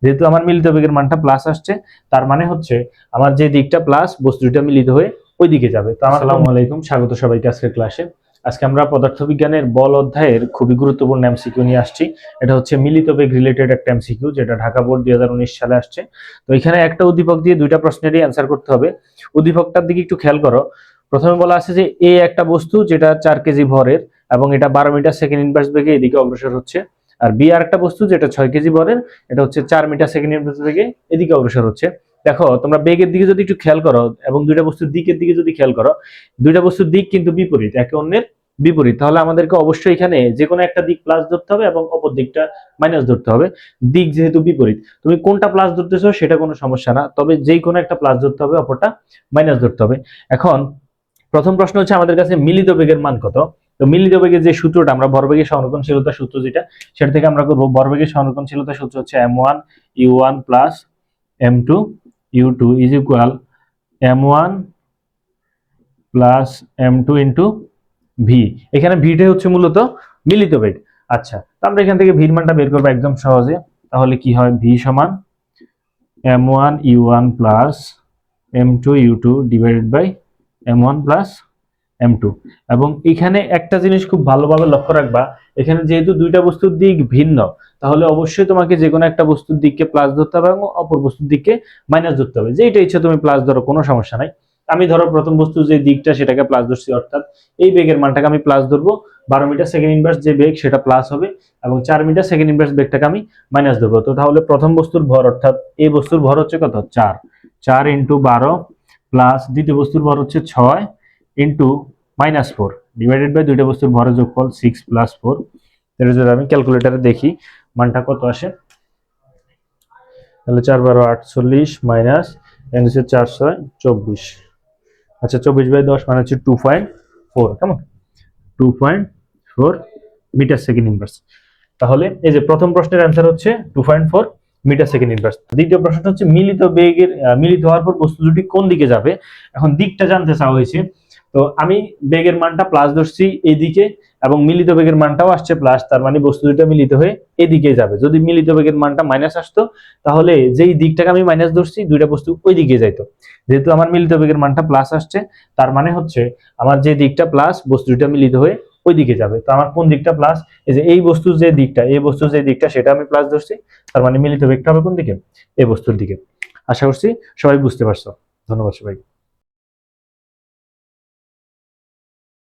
যেহেতু আমার মিলিত বেগের মানটা প্লাস আসছে, তার মানে হচ্ছে আমার যে দিকটা প্লাস বস্তু দুইটা মিলিত হয়ে ওই দিকে যাবে। তো আসসালামু আলাইকুম, স্বাগত সবাইকে আজকের ক্লাসে। আজকে আমরা পদার্থবিজ্ঞানের বল অধ্যায়ের খুবই গুরুত্বপূর্ণ এমসিকিউ নিয়ে আসছি। এটা হচ্ছে মিলিত বেগ রিলেটেড একটা এমসিকিউ, যেটা ঢাকা বোর্ড 2019 সালে আসছে। তো এখানে একটা উদ্দীপক দিয়ে দুইটা প্রশ্নেরই অ্যান্সার করতে হবে। উদ্দীপকটার দিকে একটু খেয়াল করো। প্রথমে বলা আছে যে এ একটা বস্তু যেটা 4 কেজি ভরের এবং এটা 12 মিটার সেকেন্ড ইনভার্স বেগে এদিকে অগ্রসর হচ্ছে। আর বি আর একটা বস্তু যেটা 6 কেজি ভরের, এটা হচ্ছে 4 মিটার সেকেন্ড ইনভার্স বেগে এদিকে অগ্রসর হচ্ছে। দেখো তোমরা বেগের দিকে যদি একটু খেয়াল করো এবং দুইটা বস্তুর দিকের দিকে যদি খেয়াল করো, দুইটা বস্তুর দিক কিন্তু বিপরীত, একে অন্যের বিপরীত। তাহলে আমাদেরকে অবশ্যই এখানে যে কোনো একটা দিক প্লাস ধরতে হবে এবং অপর দিকটা মাইনাস ধরতে হবে। দিক যেহেতু বিপরীত, তুমি কোনটা প্লাস ধরতেছো সেটা কোনো সমস্যা না, তবে যেই কোনো একটা প্লাস ধরতে হবে, অপরটা মাইনাস ধরতে হবে। এখন প্রথম প্রশ্ন হচ্ছে আমাদের কাছে মিলিত বেগের মান কত। তো মিলিত বেগের যে সূত্রটা, আমরা ভরবেগের সংরক্ষণশীলতা সূত্র যেটা, সেটা থেকে আমরা করব। ভরবেগের সংরক্ষণশীলতা সূত্র হচ্ছে m1 u1 plus m2 u2 is equal m1 plus m2 into V. এখানে ভিটা হচ্ছে মূলত মিলিত বেগ। আচ্ছা, তো আমরা এখান থেকে ভির মানটা বের করবো একদম সহজে। তাহলে কি হয়, ভি সমান m1 u1 plus m2 u2 divided by m1 plus m2। এবং এখানে একটা জিনিস খুব ভালোভাবে লক্ষ্য রাখবা, এখানে যেহেতু দুইটা বস্তুর দিক ভিন্ন, তাহলে অবশ্যই তোমাকে যে কোনো একটা বস্তুর দিককে প্লাস ধরতে হবে এবং অপর বস্তুর দিককে মাইনাস ধরতে হবে। যেটা ইচ্ছা তুমি প্লাস ধরো, কোনো সমস্যা নাই। আমি ধরো প্রথম বস্তুর যে দিকটা সেটাকে প্লাস ধরছি, অর্থাৎ এই বেগের মানটাকে আমি প্লাস ধরবো। 12 মিটার সেকেন্ড ইনভার্স যে বেগ সেটা প্লাস হবে এবং 4 মিটার সেকেন্ড ইনভার্স বেগটাকে আমি মাইনাস ধরবো। তো তাহলে প্রথম বস্তুর ভর, অর্থাৎ এই বস্তুর ভর হচ্ছে কত, 4। 4 ইন্টু 12 প্লাস দ্বিতীয় বস্তুর ভর হচ্ছে 6 ইন্টু -4 ডিভাইডেড বাই দুইটা বস্তুর ভরের যোগফল 6 প্লাস 4। এর যদি আমি ক্যালকুলেটরে দেখি মানটা কত আসে, তাহলে 4 12 48 মাইনাস এন হচ্ছে 4 6 24। আচ্ছা, 24 বাই 10 মানে হচ্ছে 2.4। কেমন, 2.4 মিটার সেকেন্ড ইনভার্স। তাহলে এই যে প্রথম প্রশ্নের অ্যান্সার হচ্ছে 2.4 মিটার সেকেন্ড ইনভার্স। দ্বিতীয় প্রশ্নটা হচ্ছে মিলিত বেগের মিলিত হওয়ার পর বস্তু দুটি কোন দিকে যাবে। এখন দিকটা জানতে চাওয়া হয়েছে। তো আমি বেগের মানটা প্লাস ধরছি এইদিকে এবং মিলিত বেগের মানটাও আসছে প্লাস, তার মানে বস্তু দুটো মিলিত হয়ে এদিকে যাবে। যদি মিলিত বেগের মানটা মাইনাস আসতো, তাহলে যেই দিকটাকে আমি মাইনাস ধরছি দুইটা বস্তু ওই দিকে যাইতো। যেহেতু আমার মিলিত বেগের মানটা প্লাস আসছে, তার মানে হচ্ছে আমার যে দিকটা প্লাস বস্তু দুটো মিলিত হয়ে ওই দিকে যাবে। তো আমার কোন দিকটা প্লাস, এই যে এই বস্তুর যে দিকটা, এই বস্তুর যে দিকটা সেটা আমি প্লাস ধরছি, তার মানে মিলিত বেগটা হবে কোন দিকে, এই বস্তুর দিকে। আশা করছি সবাই বুঝতে পারছো। ধন্যবাদ সবাই।